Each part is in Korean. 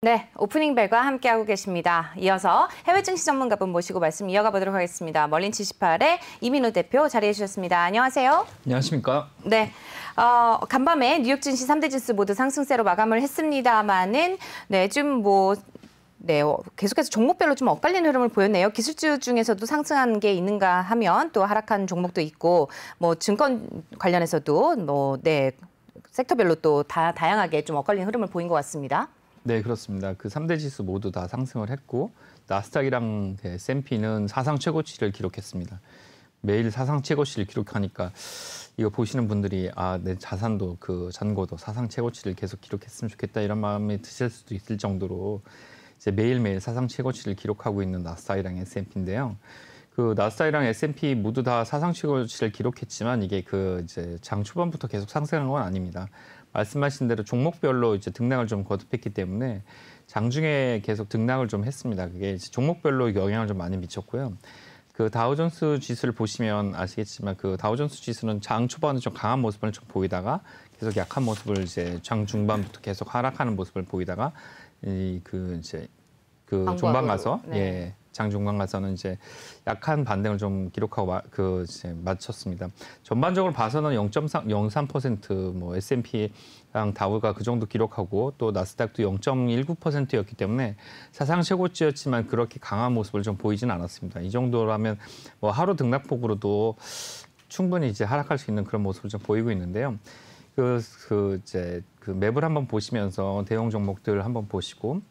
네, 오프닝 벨과 함께하고 계십니다. 이어서 해외 증시 전문가분 모시고 말씀 이어가 보도록 하겠습니다. 멀린78의 이민우 대표 자리해 주셨습니다. 안녕하세요. 안녕하십니까. 네, 간밤에 뉴욕 증시 3대 지수 모두 상승세로 마감을 했습니다만은 계속해서 종목별로 좀 엇갈리는 흐름을 보였네요. 기술주 중에서도 상승한 게 있는가 하면 또 하락한 종목도 있고, 증권 관련해서도 섹터별로 또 다양하게 좀 엇갈리는 흐름을 보인 것 같습니다. 네, 그렇습니다. 그 3대 지수 모두 다 상승을 했고 나스닥이랑 S&P는 사상 최고치를 기록했습니다. 매일 사상 최고치를 기록하니까 이거 보시는 분들이 내 자산도 그 잔고도 사상 최고치를 계속 기록했으면 좋겠다 이런 마음이 드실 수도 있을 정도로 이제 매일매일 사상 최고치를 기록하고 있는 나스닥이랑 S&P인데요. 그 나스닥이랑 S&P 모두 다 사상 최고치를 기록했지만 이게 이제 장 초반부터 계속 상승한 건 아닙니다. 말씀하신 대로 종목별로 이제 등락을 좀 거듭했기 때문에 장중에 계속 등락을 좀 했습니다. 그게 이제 종목별로 영향을 좀 많이 미쳤고요. 그 다우존스 지수를 보시면 아시겠지만 그 다우존스 지수는 장 초반에 좀 강한 모습을 좀 보이다가 계속 약한 모습을 이제 장 중반부터 계속 하락하는 모습을 보이다가 중반 가서 장 중반 가서는 이제 약한 반등을 좀 기록하고 이제 마쳤습니다. 전반적으로 봐서는 0.03% S&P랑 다우가 그 정도 기록하고 또 나스닥도 0.19%였기 때문에 사상 최고치였지만 그렇게 강한 모습을 좀 보이지는 않았습니다. 이 정도라면 하루 등락폭으로도 충분히 이제 하락할 수 있는 그런 모습을 좀 보이고 있는데요. 맵을 한번 보시면서 대형 종목들 한번 보시고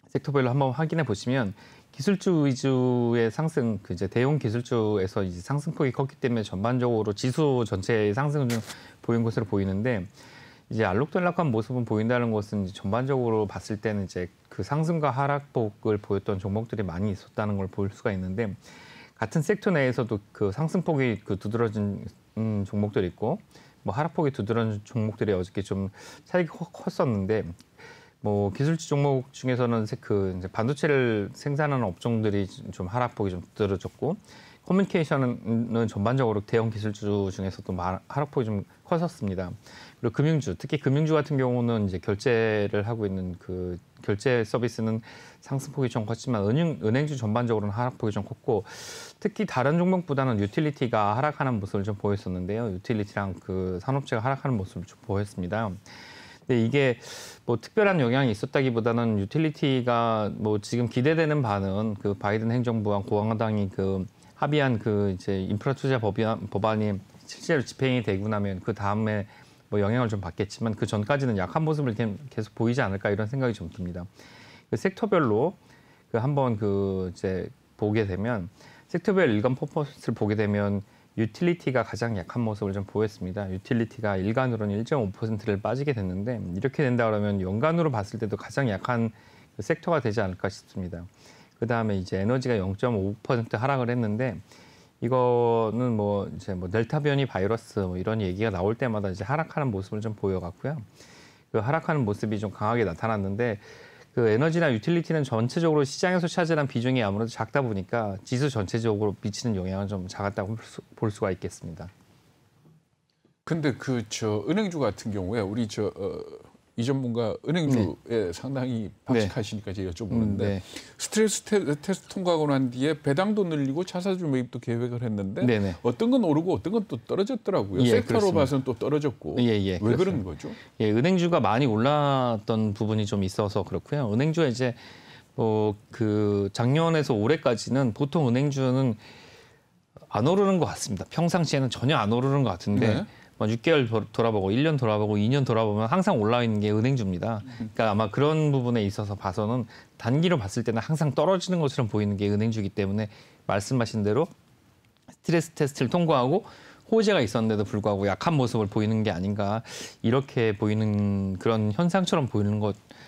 섹터별로 한번 확인해 보시면 기술주 위주의 상승, 이제 대형 기술주에서 이제 상승폭이 컸기 때문에 전반적으로 지수 전체의 상승을 좀 보인 것으로 보이는데 이제 알록달록한 모습은 보인다는 것은 이제 전반적으로 봤을 때는 이제 그 상승과 하락폭을 보였던 종목들이 많이 있었다는 걸 볼 수가 있는데 같은 섹터 내에서도 그 상승폭이 두드러진 종목들이 있고 하락폭이 두드러진 종목들이 어저께 좀 차이가 컸었는데. 기술주 종목 중에서는 이제 반도체를 생산하는 업종들이 좀 하락폭이 좀 두드러졌고 커뮤니케이션은 전반적으로 대형 기술주 중에서도 하락폭이 좀 컸었습니다. 그리고 금융주, 특히 금융주 같은 경우는 이제 결제를 하고 있는 그 결제 서비스는 상승폭이 좀 컸지만 은행주 전반적으로는 하락폭이 좀 컸고 특히 다른 종목보다는 유틸리티가 하락하는 모습을 좀 보였었는데요. 유틸리티랑 그 산업재가 하락하는 모습을 좀 보였습니다. 근데 이게 특별한 영향이 있었다기보다는 유틸리티가 지금 기대되는 바는 그 바이든 행정부와 공화당이 합의한 이제 인프라 투자 법안이 실제로 집행이 되고 나면 그 다음에 영향을 좀 받겠지만 그 전까지는 약한 모습을 계속 보이지 않을까 이런 생각이 좀 듭니다. 그 섹터별로 한번 이제 보게 되면 섹터별 일간 퍼포먼스를 보게 되면 유틸리티가 가장 약한 모습을 좀 보였습니다. 유틸리티가 일간으로는 1.5%를 빠지게 됐는데 이렇게 된다 그러면 연간으로 봤을 때도 가장 약한 섹터가 되지 않을까 싶습니다. 그 다음에 이제 에너지가 0.5% 하락을 했는데 이거는 델타 변이 바이러스 이런 얘기가 나올 때마다 이제 하락하는 모습을 좀 보여갔고요. 그 하락하는 모습이 좀 강하게 나타났는데 그 에너지나 유틸리티는 전체적으로 시장에서 차지하는 비중이 아무래도 작다 보니까 지수 전체적으로 미치는 영향은 좀 작았다고 볼 수가 있겠습니다. 근데 은행주 같은 경우에 우리 이 전문가 은행주에 상당히 박식하시니까 제가 여쭤보는데 스트레스 테스트 통과하고 난 뒤에 배당도 늘리고 자사주 매입도 계획을 했는데 어떤 건 오르고 어떤 건 또 떨어졌더라고요. 섹터로 그렇습니다. 봐서는 또 떨어졌고 왜 그런 거죠? 은행주가 많이 올랐던 부분이 좀 있어서 그렇고요. 은행주가 이제 작년에서 올해까지는 보통 은행주는 안 오르는 것 같습니다. 평상시에는 전혀 안 오르는 것 같은데 6개월 돌아보고 1년 돌아보고 2년 돌아보면 항상 올라 있는 게 은행주입니다. 그러니까 아마 그런 부분에 있어서 봐서는 단기로 봤을 때는 항상 떨어지는 것처럼 보이는 게 은행주이기 때문에 말씀하신 대로 스트레스 테스트를 통과하고 호재가 있었는데도 불구하고 약한 모습을 보이는 게 아닌가 이렇게 보이는 그런 현상처럼 보이는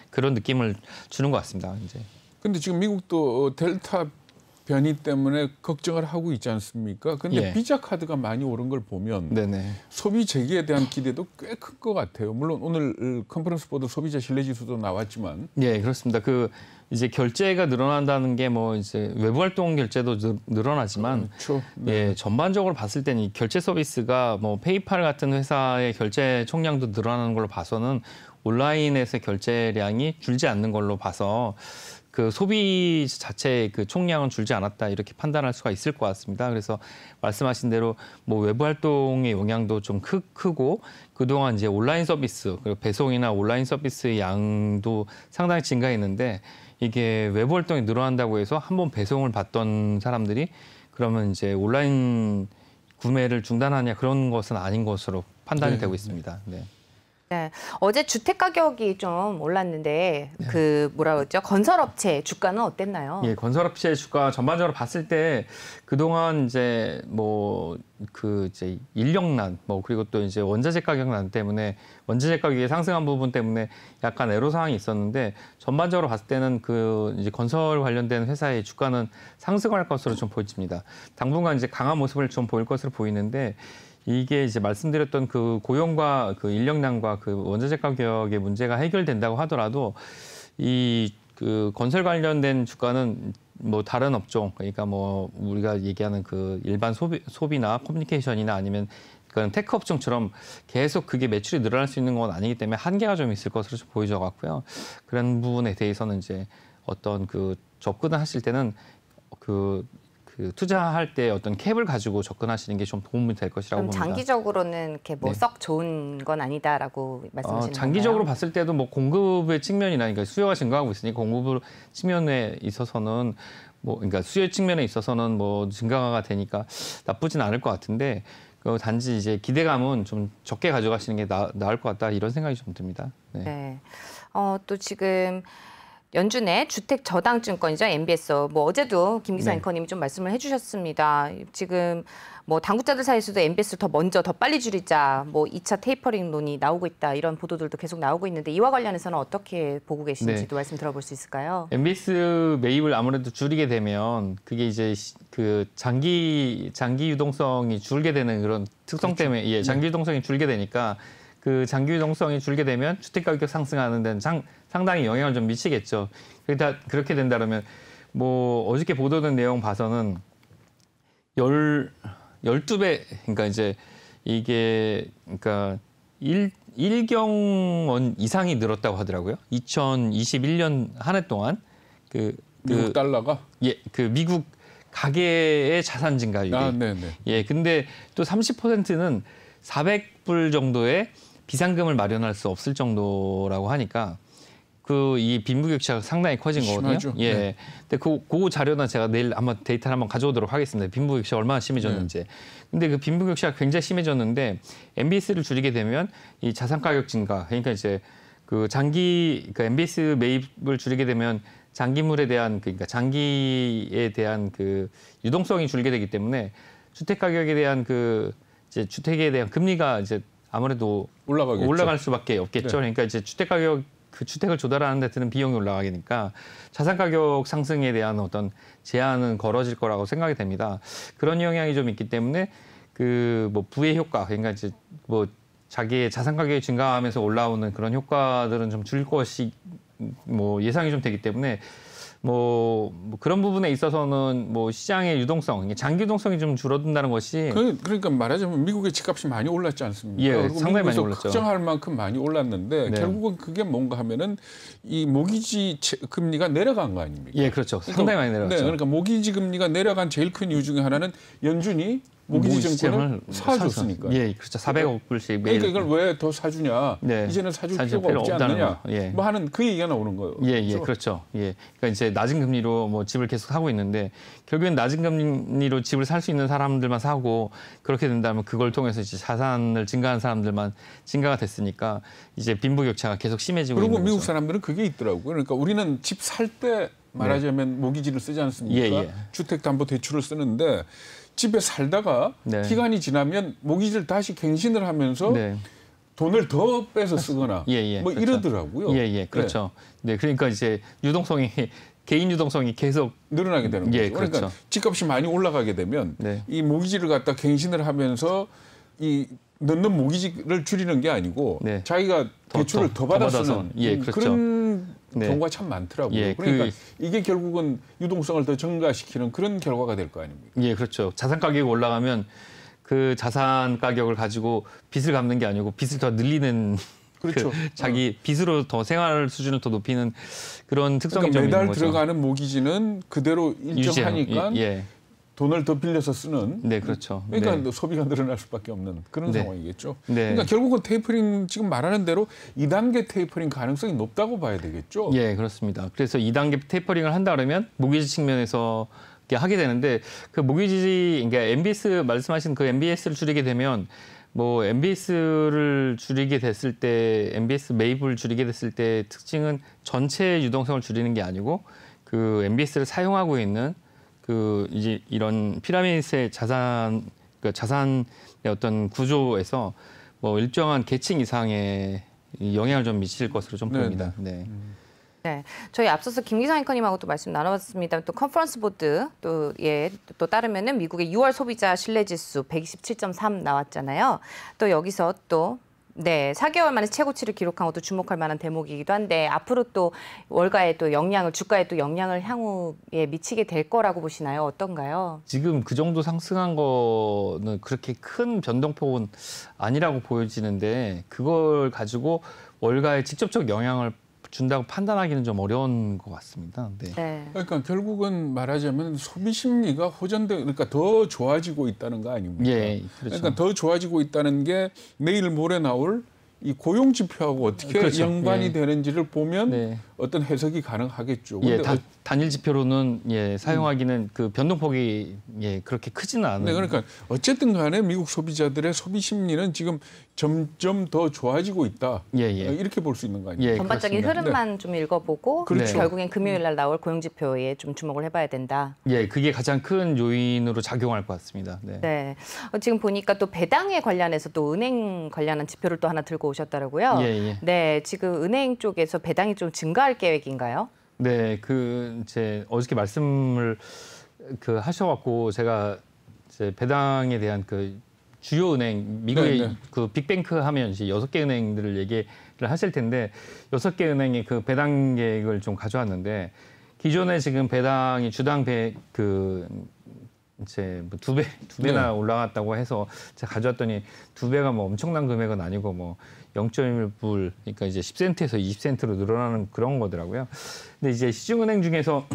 그런 느낌을 주는 것 같습니다. 이제. 근데 지금 미국도 델타 변이 때문에 걱정을 하고 있지 않습니까? 근데 비자 카드가 많이 오른 걸 보면 소비 재개에 대한 기대도 꽤 큰 것 같아요. 물론 오늘 컨퍼런스 보도 소비자 신뢰 지수도 나왔지만. 그렇습니다. 이제 결제가 늘어난다는 게 이제 외부 활동 결제도 늘어나지만 전반적으로 봤을 때는 이 결제 서비스가 페이팔 같은 회사의 결제 총량도 늘어나는 걸로 봐서는 온라인에서 결제량이 줄지 않는 걸로 봐서 그 소비 자체의 그 총량은 줄지 않았다 이렇게 판단할 수가 있을 것 같습니다. 그래서 말씀하신 대로 뭐 외부 활동의 영향도 좀 크고 그동안 이제 온라인 서비스 그리고 배송이나 온라인 서비스의 양도 상당히 증가했는데 이게 외부 활동이 늘어난다고 해서 한번 배송을 받던 사람들이 그러면 이제 온라인 구매를 중단하냐 그런 것은 아닌 것으로 판단이 되고 있습니다. 네. 네, 어제 주택 가격이 좀 올랐는데 그 뭐라 그러죠? 건설업체 주가는 어땠나요? 예, 건설업체 주가 전반적으로 봤을 때 그동안 이제 뭐 그 이제 인력난 뭐 그리고 또 이제 원자재 가격난 때문에 원자재 가격이 상승한 부분 때문에 약간 애로사항이 있었는데 전반적으로 봤을 때는 그 이제 건설 관련된 회사의 주가는 상승할 것으로 좀 보입니다. 당분간 이제 강한 모습을 좀 보일 것으로 보이는데 이게 이제 말씀드렸던 그 고용과 그 인력난과 그 원자재 가격의 문제가 해결된다고 하더라도 이 그 건설 관련된 주가는 뭐 다른 업종 그러니까 뭐 우리가 얘기하는 그 일반 소비나 커뮤니케이션이나 아니면 그런 테크 업종처럼 계속 그게 매출이 늘어날 수 있는 건 아니기 때문에 한계가 좀 있을 것으로 좀 보여져 갖고요. 그런 부분에 대해서는 이제 어떤 그 접근을 하실 때는 그 투자할 때 어떤 캡을 가지고 접근하시는 게 좀 도움이 될 것이라고 그럼 봅니다. 장기적으로는 이렇게 뭐 썩 좋은 건 아니다라고 말씀하시는 장기적으로 건가요? 봤을 때도 뭐 공급의 측면이나 그러니까 수요가 증가하고 있으니 공급 측면에 있어서는 뭐 그러니까 수요 측면에 있어서는 뭐 증가가 되니까 나쁘진 않을 것 같은데 그 단지 이제 기대감은 좀 적게 가져가시는 게 나을 것 같다 이런 생각이 좀 듭니다. 네. 네. 또 지금 연준의 주택 저당 증권이죠. MBS. 뭐 어제도 김기사 네. 앵커님이 좀 말씀을 해주셨습니다. 지금 뭐 당국자들 사이에서도 MBS를 더 빨리 줄이자, 뭐 2차 테이퍼링론이 나오고 있다 이런 보도들도 계속 나오고 있는데 이와 관련해서는 어떻게 보고 계신지도 말씀 들어볼 수 있을까요? MBS 매입을 아무래도 줄이게 되면 그게 이제 그 장기 유동성이 줄게 되는 그런 특성 때문에 예, 장기 유동성이 줄게 되니까 그 장기 유동성이 줄게 되면 주택 가격 상승하는 데는 상당히 영향을 좀 미치겠죠. 그렇게 된다면 뭐 어저께 보도된 내용 봐서는 12배 그러니까 이제 이게 그러니까 1경원 이상이 늘었다고 하더라고요. 2021년 한 해 동안 미국 달러가 그 미국 가계의 자산 증가율이 예, 근데 또 30%는 400불 정도의 비상금을 마련할 수 없을 정도라고 하니까 이 빈부격차가 상당히 커진 거거든요. 심하죠. 예. 네. 근데 그 자료는 제가 내일 한번 데이터를 한번 가져오도록 하겠습니다. 빈부격차가 얼마나 심해졌는지. 네. 근데 그 빈부격차가 굉장히 심해졌는데 MBS를 줄이게 되면 이 자산 가격 증가, 그러니까 이제 그러니까 MBS 매입을 줄이게 되면 장기물에 대한 그러니까 장기에 대한 그 유동성이 줄게 되기 때문에 주택 가격에 대한 이제 주택에 대한 금리가 이제 아무래도 올라갈 수밖에 없겠죠. 네. 그러니까 이제 주택 가격 주택을 조달하는 데 드는 비용이 올라가니까 자산 가격 상승에 대한 어떤 제한은 걸어질 거라고 생각이 됩니다. 그런 영향이 좀 있기 때문에 뭐 부의 효과 그러니까 이제 뭐 자기의 자산 가격이 증가하면서 올라오는 그런 효과들은 좀 줄 것이 뭐 예상이 좀 되기 때문에 뭐 그런 부분에 있어서는 뭐 시장의 유동성, 장기 유동성이 좀 줄어든다는 것이 그러니까 말하자면 미국의 집값이 많이 올랐지 않습니까? 예, 그리고 상당히 많이 올랐죠. 걱정할 만큼 많이 올랐는데 네. 결국은 그게 뭔가 하면은 이 모기지 금리가 내려간 거 아닙니까? 예, 그렇죠. 상당히 많이 내려갔죠. 네, 그러니까 모기지 금리가 내려간 제일 큰 이유 중에 하나는 연준이 모기지 증권을 사줬으니까. 예, 그렇죠. 400억 불씩 매일. 그러니까 이걸 왜 더 사주냐? 네. 이제는 사줄 필요가 없지 않느냐? 예. 뭐 하는 그 얘기가 나오는 거예요. 예, 그렇죠. 예, 그러니까 이제 낮은 금리로 뭐 집을 계속 사고 있는데 결국엔 낮은 금리로 집을 살 수 있는 사람들만 사고 그렇게 된다면 그걸 통해서 이제 자산을 증가한 사람들만 증가가 됐으니까 이제 빈부격차가 계속 심해지고 있는 거죠. 그리고 미국 거죠. 사람들은 그게 있더라고요. 그러니까 우리는 집 살 때 말하자면 모기지를 쓰지 않습니까? 주택담보대출을 쓰는데 집에 살다가 기간이 지나면 모기지를 다시 갱신을 하면서 돈을 더 빼서 쓰거나 뭐 그렇죠. 이러더라고요. 그렇죠. 네, 그러니까 이제 개인 유동성이 계속 늘어나게 되는 거죠. 그렇죠. 그러니까 집값이 많이 올라가게 되면 이 모기지를 갖다 갱신을 하면서 이 넣는 모기지를 줄이는 게 아니고 자기가 대출을 더 받아 쓰는 그렇죠. 그런 경우가 참 많더라고요. 그러니까 이게 결국은 유동성을 더 증가시키는 그런 결과가 될 거 아닙니까? 예, 그렇죠. 자산 가격이 올라가면 그 자산 가격을 가지고 빚을 갚는 게 아니고 빚을 더 늘리는 그렇죠. 자기 빚으로 더 생활 수준을 더 높이는 그런 특성이 좀 매달 있는 거죠. 들어가는 모기지는 그대로 일정하니까 예. 돈을 더 빌려서 쓰는. 네, 그렇죠. 그러니까 네. 소비가 늘어날 수밖에 없는 그런 네. 상황이겠죠. 네. 그러니까 결국은 테이퍼링 지금 말하는 대로 2단계 테이퍼링 가능성이 높다고 봐야 되겠죠. 예, 그렇습니다. 그래서 2단계 테이퍼링을 한다 그러면 모기지 측면에서 이렇게 하게 되는데 그 모기지, 그러니까 MBS 말씀하신 그 MBS를 줄이게 되면 뭐 MBS를 줄이게 됐을 때 MBS 매입을 줄이게 됐을 때 특징은 전체 유동성을 줄이는 게 아니고 그 MBS를 사용하고 있는 그 이제 이런 피라미드의 자산 그 자산의 어떤 구조에서 뭐 일정한 계층 이상의 영향을 좀 미칠 것으로 좀 보입니다. 네. 네, 저희 앞서서 김기성 앵커님하고 또 말씀 나눠봤습니다. 또 컨퍼런스 보드 또 따르면은 미국의 6월 소비자 신뢰지수 127.3 나왔잖아요. 또 여기서 또 4개월 만에 최고치를 기록한 것도 주목할 만한 대목이기도 한데 앞으로 또 월가의 또 영향을 주가에 또 영향을 향후에 미치게 될 거라고 보시나요? 어떤가요? 지금 그 정도 상승한 거는 그렇게 큰 변동폭은 아니라고 보여지는데 그걸 가지고 월가에 직접적 영향을 준다고 판단하기는 좀 어려운 것 같습니다. 네. 네. 그러니까 결국은 말하자면 소비 심리가 그러니까 더 좋아지고 있다는 거 아닙니까? 예, 그렇죠. 그러니까 더 좋아지고 있다는 게 내일 모레 나올 이 고용 지표하고 어떻게 그렇죠. 연관이 예. 되는지를 보면 네. 어떤 해석이 가능하겠죠. 예, 근데 단일 지표로는 사용하기는 그 변동폭이 그렇게 크지는 않은. 네, 그러니까 어쨌든 간에 미국 소비자들의 소비 심리는 지금 점점 더 좋아지고 있다. 이렇게 볼 수 있는 거 아니에요? 전반적인 그렇습니다. 흐름만 좀 읽어보고 그렇죠. 결국엔 금요일 날 나올 고용 지표에 좀 주목을 해봐야 된다. 예, 그게 가장 큰 요인으로 작용할 것 같습니다. 네. 네. 지금 보니까 또 배당에 관련해서 또 은행 관련한 지표를 또 하나 들고 오셨더라고요. 예. 네, 지금 은행 쪽에서 배당이 좀 증가할 계획인가요? 네, 이제 어저께 말씀을 하셔갖고 제가 이제 배당에 대한 그 주요 은행 미국의 그 빅뱅크 하면 이제 6개 은행들을 얘기를 하실 텐데 6개 은행의 그 배당 계획을 좀 가져왔는데 기존에 지금 배당이 주당 이제 뭐 두 배나 올라갔다고 해서 제가 가져왔더니 2배가 뭐 엄청난 금액은 아니고 뭐 0.1불 그러니까 이제 10센트에서 20센트로 늘어나는 그런 거더라고요. 근데 이제 시중은행 중에서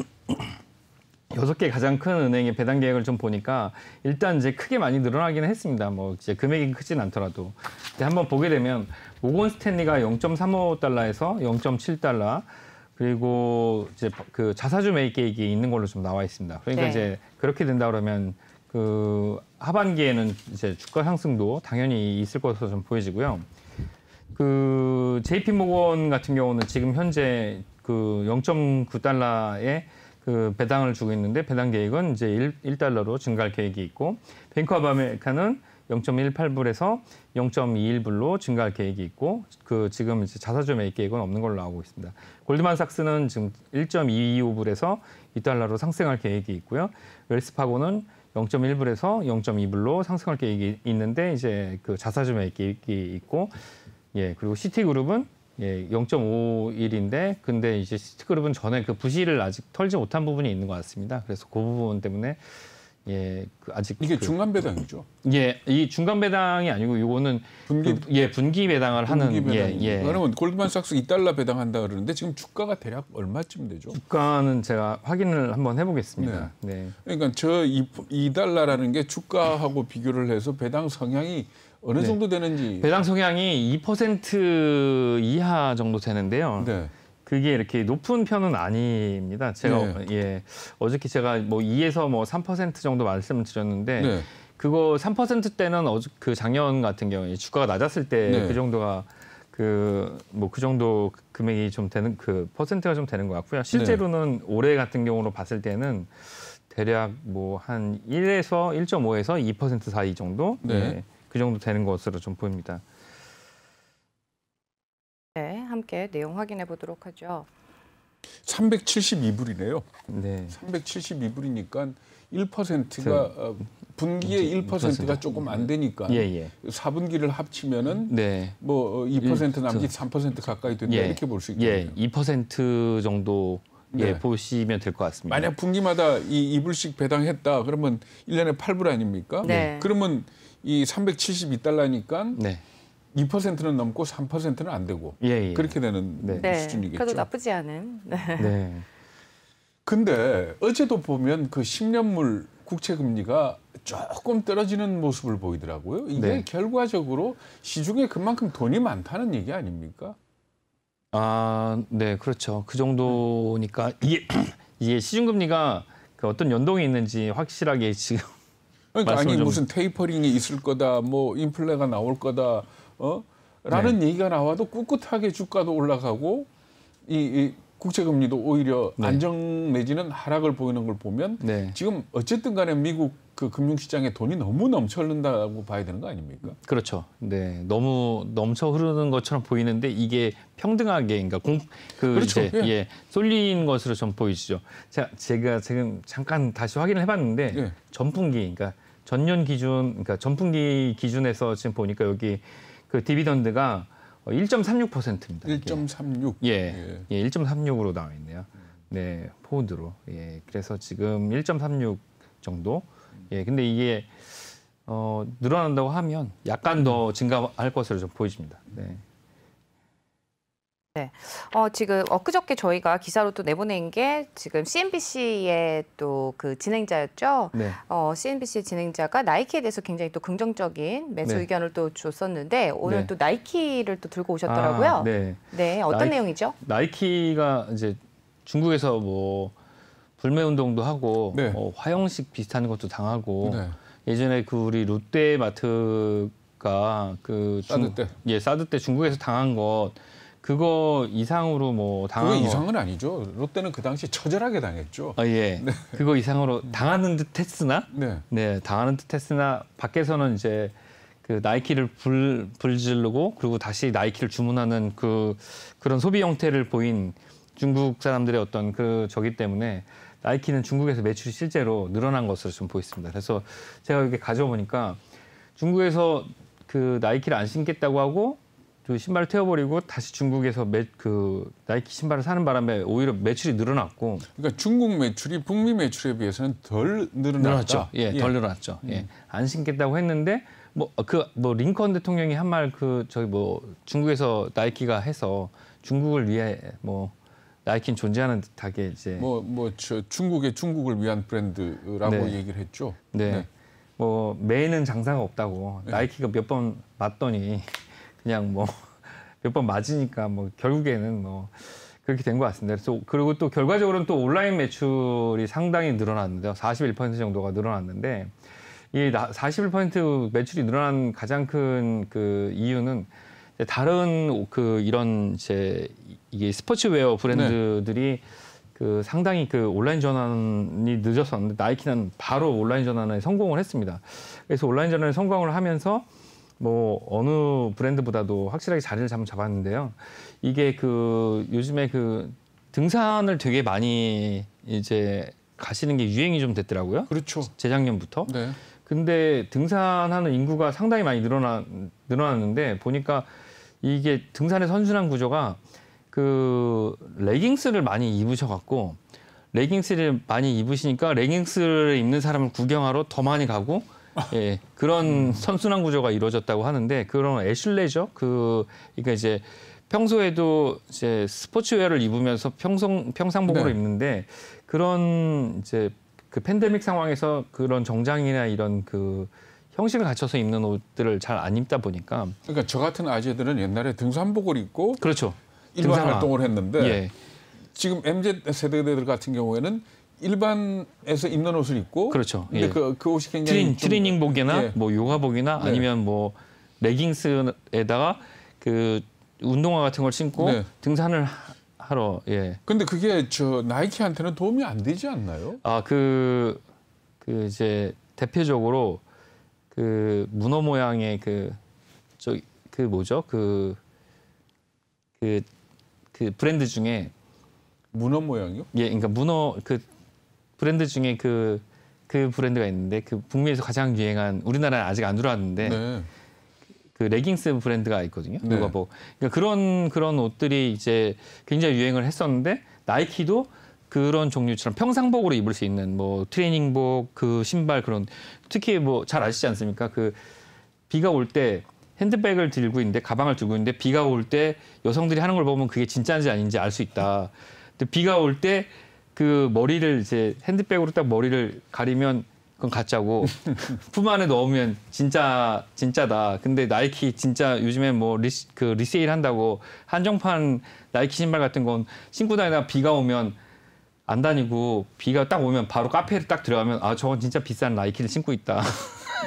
6개 가장 큰 은행의 배당 계획을 좀 보니까 일단 이제 크게 많이 늘어나기는 했습니다. 뭐 이제 금액이 크진 않더라도. 근데 한번 보게 되면 모건 스탠리가 0.35달러에서 0.7달러 그리고 이제 그 자사주 매입 계획이 있는 걸로 좀 나와 있습니다. 그러니까 이제 그렇게 된다 그러면 그 하반기에는 이제 주가 상승도 당연히 있을 것으로 좀 보여지고요. 그 JP 모건 같은 경우는 지금 현재 그 0.9달러에 그 배당을 주고 있는데 배당 계획은 이제 1달러로 증가할 계획이 있고 뱅크 오브 아메리카는 0.18불에서 0.21불로 증가할 계획이 있고 그 지금 이제 자사주 매입 계획은 없는 걸로 나오고 있습니다. 골드만삭스는 지금 1.225불에서 2달러로 상승할 계획이 있고요. 웰스파고는 0.1불에서 0.2불로 상승할 계획이 있는데 이제 그 자사주 매입 계획이 있고 그리고 시티그룹은 0.51인데 근데 이제 시티그룹은 전에 그 부실을 아직 털지 못한 부분이 있는 것 같습니다. 그래서 그 부분 때문에 그 아직 이게 중간 배당이죠. 이 중간 배당이 아니고 이거는 분기 배당을 하는 그러면 골드만삭스 2달러 배당한다 그러는데 지금 주가가 대략 얼마쯤 되죠? 주가는 제가 확인을 한번 해보겠습니다. 그러니까 저 2달러라는 게 주가하고 비교를 해서 배당 성향이 어느 정도 되는지. 배당 성향이 2% 이하 정도 되는데요. 그게 이렇게 높은 편은 아닙니다. 제가 어저께 제가 뭐 2에서 뭐 3% 정도 말씀을 드렸는데 그거 3%대는 그 작년 같은 경우에 주가가 낮았을 때 그 정도가 그 정도 금액이 좀 되는 그 퍼센트가 좀 되는 것 같고요. 실제로는 올해 같은 경우로 봤을 때는 대략 뭐 한 1에서 1.5에서 2% 사이 정도 그 정도 되는 것으로 좀 보입니다. 네, 함께 내용 확인해 보도록 하죠. 372불이네요. 네. 372불이니까 1%가 분기에 1%가 조금 안 되니까 4분기를 합치면은 뭐 2% 남짓 3% 가까이 된다 이렇게 볼 수 있겠네요. 2% 정도 보시면 될 것 같습니다. 만약 분기마다 이 2불씩 배당했다 그러면 1년에 8불 아닙니까? 그러면 이 372달러니까 2%는 넘고 3%는 안 되고 예. 그렇게 되는 네. 수준이겠죠. 그래도 나쁘지 않은. 네. 근데 어제도 보면 그 10년물 국채 금리가 조금 떨어지는 모습을 보이더라고요. 이게 네. 결과적으로 시중에 그만큼 돈이 많다는 얘기 아닙니까? 아, 네, 그렇죠. 그 정도니까 이게 시중금리가 그 어떤 연동이 있는지 확실하게 지금 그러니까 아니 좀... 무슨 테이퍼링이 있을 거다, 뭐 인플레가 나올 거다, 라는 얘기가 나와도 꿋꿋하게 주가도 올라가고 이 국채금리도 오히려 안정 내지는 하락을 보이는 걸 보면 지금 어쨌든 간에 미국 그 금융시장에 돈이 너무 넘쳐 흐른다고 봐야 되는 거 아닙니까? 그렇죠. 네, 너무 넘쳐 흐르는 것처럼 보이는데 이게 평등하게, 그러니까 그렇죠. 이제 쏠린 것으로 좀 보이시죠. 제가 지금 잠깐 다시 확인을 해봤는데 전분기, 그러니까 전년 기준, 그러니까 전분기 기준에서 지금 보니까 여기 그 디비던드가 1.36%입니다. 1.36. 예, 1.36으로 나와 있네요. 네, 포운드로. 예, 그래서 지금 1.36 정도. 예, 근데 이게 늘어난다고 하면 약간 더 증가할 것으로 좀 보여집니다. 네. 네. 지금 엊그저께 저희가 기사로 또 내보낸 게 지금 CNBC의 또 그 진행자였죠. 네. CNBC 진행자가 나이키에 대해서 굉장히 또 긍정적인 매수 의견을 또 줬었는데 오늘 또 나이키를 또 들고 오셨더라고요. 네. 어떤 내용이죠? 나이키가 이제 중국에서 뭐 불매 운동도 하고 화형식 비슷한 것도 당하고 예전에 그 우리 롯데마트가 그 사드 때 중국에서 당한 것 그거 이상으로 뭐 당한 그거 이상은 아니죠. 롯데는 그 당시 처절하게 당했죠. 그거 이상으로 당하는 듯했으나 당하는 듯했으나 밖에서는 이제 그 나이키를 불지르고 그리고 다시 나이키를 주문하는 그런 소비 형태를 보인 중국 사람들의 어떤 그 저기 때문에 나이키는 중국에서 매출이 실제로 늘어난 것으로 좀 보였습니다. 그래서 제가 이렇게 가져보니까 중국에서 그 나이키를 안 신겠다고 하고 그 신발을 태워버리고 다시 중국에서 그 나이키 신발을 사는 바람에 오히려 매출이 늘어났고. 그러니까 중국 매출이 북미 매출에 비해서는 덜 늘어났죠. 덜 늘어났죠. 안 신겠다고 했는데 뭐 링컨 대통령이 한 말 중국에서 나이키가 해서 중국을 위해 나이키는 존재하는 듯하게 이제 중국을 위한 브랜드라고 얘기를 했죠. 매는 장사가 없다고 나이키가 몇 번 맞더니 그냥 몇 번 맞으니까 결국에는 그렇게 된 것 같습니다. 그리고 또 결과적으로는 또 온라인 매출이 상당히 늘어났는데요. 41% 정도가 늘어났는데 이 41% 매출이 늘어난 가장 큰 그 이유는 다른 이런 이게 스포츠웨어 브랜드들이 그 상당히 그 온라인 전환이 늦었었는데 나이키는 바로 온라인 전환에 성공을 했습니다. 그래서 온라인 전환에 성공을 하면서 어느 브랜드보다도 확실하게 자리를 잡았는데요. 이게 요즘에 등산을 되게 많이 이제 가시는 게 유행이 좀 됐더라고요. 그렇죠. 재작년부터. 근데 등산하는 인구가 상당히 많이 늘어났는데 보니까 이게 등산의 선순환 구조가 레깅스를 많이 입으셔갖고 레깅스를 많이 입으시니까 레깅스를 입는 사람을 구경하러 더 많이 가고 그런 선순환 구조가 이루어졌다고 하는데 그런 애슐레죠. 그러니까 이제 평소에도 이제 스포츠웨어를 입으면서 평상복으로 입는데 그런 이제 그 팬데믹 상황에서 그런 정장이나 이런 형식을 갖춰서 입는 옷들을 잘 안 입다 보니까 그러니까 저 같은 아재들은 옛날에 등산복을 입고 그렇죠. 일반 활동을 했는데 지금 MZ 세대들 같은 경우에는 일반에서 입는 옷을 입고 그렇죠. 근데 그 옷이 굉장히 트레이닝복이나 요가복이나 아니면 레깅스에다가 운동화 같은 걸 신고 등산을 하러 근데 그게 나이키한테는 도움이 안 되지 않나요? 이제 대표적으로 문어 모양의 뭐죠? 그 브랜드 중에 문어 모양이요? 그러니까 문어 브랜드 중에 그 브랜드가 있는데 북미에서 가장 유행한 우리나라는 아직 안 들어왔는데 그 레깅스 브랜드가 있거든요. 그러니까 그런 옷들이 이제 굉장히 유행을 했었는데 나이키도 그런 종류처럼 평상복으로 입을 수 있는 트레이닝복, 신발 특히 잘 아시지 않습니까? 비가 올 때 핸드백을 들고 있는데 가방을 들고 있는데 비가 올 때 여성들이 하는 걸 보면 그게 진짜인지 아닌지 알 수 있다. 근데 비가 올 때 그 머리를 이제 핸드백으로 딱 머리를 가리면 그건 가짜고 품 안에 넣으면 진짜다. 근데 나이키 진짜 요즘에 뭐 리세일 한다고 한정판 나이키 신발 같은 건 신고 다니다가 비가 오면 안 다니고 비가 딱 오면 바로 카페를 딱 들어가면 아 저건 진짜 비싼 나이키를 신고 있다.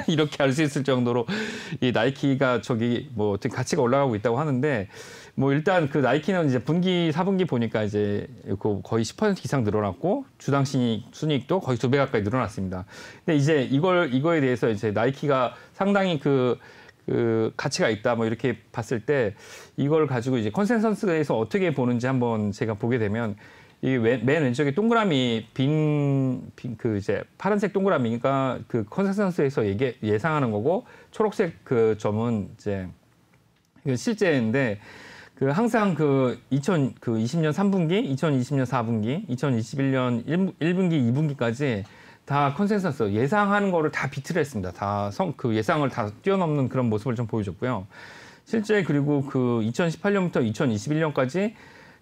이렇게 알 수 있을 정도로 이 나이키가 저기 뭐 어떻게 가치가 올라가고 있다고 하는데 뭐 일단 그 나이키는 이제 분기 4분기 보니까 이제 거의 10% 이상 늘어났고 주당 순이익도 거의 2배 가까이 늘어났습니다. 근데 이제 이거에 대해서 이제 나이키가 상당히 그 가치가 있다 뭐 이렇게 봤을 때 이걸 가지고 이제 컨센서스에서 어떻게 보는지 한번 제가 보게 되면 이 맨 왼쪽에 동그라미 그 이제 파란색 동그라미가 그 컨센서스에서 예상하는 거고 초록색 그 점은 이제 실제인데 그 항상 그 2020년 3분기, 2020년 4분기, 2021년 1분기, 2분기까지 다 컨센서스 예상하는 거를 다 비트를 했습니다. 그 예상을 다 뛰어넘는 그런 모습을 좀 보여줬고요. 실제 그리고 그 2018년부터 2021년까지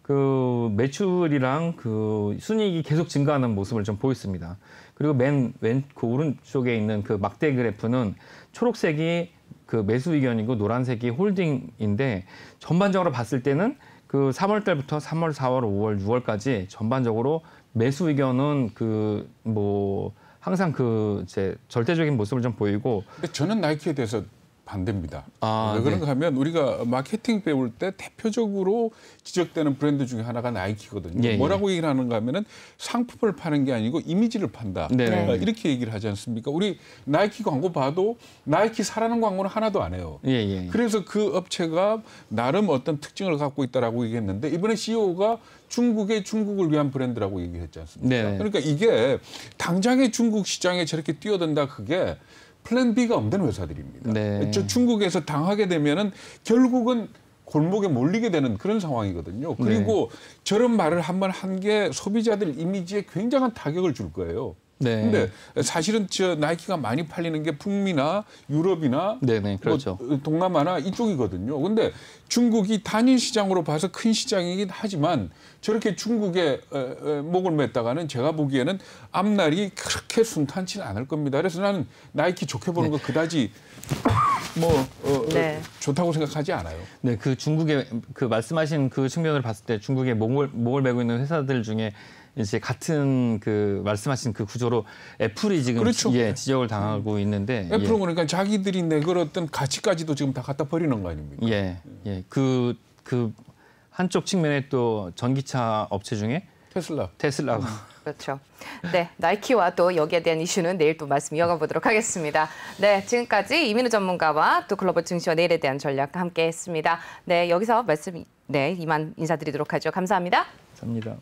그 매출이랑 그 순이익이 계속 증가하는 모습을 좀 보였습니다. 그리고 그 오른쪽에 있는 그 막대 그래프는 초록색이 그 매수 의견이고 노란색이 홀딩인데 전반적으로 봤을 때는 그 3월 달부터 3월, 4월, 5월, 6월까지 전반적으로 매수 의견은 그 뭐 항상 그 이제 절대적인 모습을 좀 보이고. 근데 저는 나이키에 대해서 반대입니다. 왜 네. 그런가 하면 우리가 마케팅 배울 때 대표적으로 지적되는 브랜드 중에 하나가 나이키거든요. 예, 뭐라고 얘기를 하는가 하면은 상품을 파는 게 아니고 이미지를 판다. 네. 이렇게 얘기를 하지 않습니까? 우리 나이키 광고 봐도 나이키 사라는 광고는 하나도 안 해요. 예. 그래서 그 업체가 나름 어떤 특징을 갖고 있다라고 얘기했는데 이번에 CEO가 중국을 위한 브랜드라고 얘기했지 않습니까? 네. 그러니까 이게 당장의 중국 시장에 저렇게 뛰어든다 그게 플랜 B가 없는 회사들입니다. 네. 중국에서 당하게 되면은 결국은 골목에 몰리게 되는 그런 상황이거든요. 그리고 저런 말을 한번 한 게 소비자들 이미지에 굉장한 타격을 줄 거예요. 네. 근데 사실은 나이키가 많이 팔리는 게 북미나 유럽이나 그렇죠. 뭐 동남아나 이쪽이거든요. 근데 중국이 단일 시장으로 봐서 큰 시장이긴 하지만 저렇게 중국에 목을 맸다가는 제가 보기에는 앞날이 그렇게 순탄치는 않을 겁니다. 그래서 나는 나이키 좋게 보는 거 그다지 좋다고 생각하지 않아요. 네, 그 중국의 그 말씀하신 그 측면을 봤을 때 중국의 목을 메고 있는 회사들 중에 이제 같은 그 말씀하신 그 구조로 애플이 지금 그렇죠. 지적을 당하고 있는데 애플은 그러니까 자기들이 내걸었던 가치까지도 지금 다 갖다 버리는 거 아닙니까? 그 한쪽 측면에 또 전기차 업체 중에 테슬라가 그렇죠. 네, 나이키와 또 여기에 대한 이슈는 내일 또 말씀 이어가 보도록 하겠습니다. 네, 지금까지 이민우 전문가와 또 글로벌 증시와 내일에 대한 전략 함께했습니다. 네, 여기서 말씀 이만 인사드리도록 하죠. 감사합니다. 감사합니다.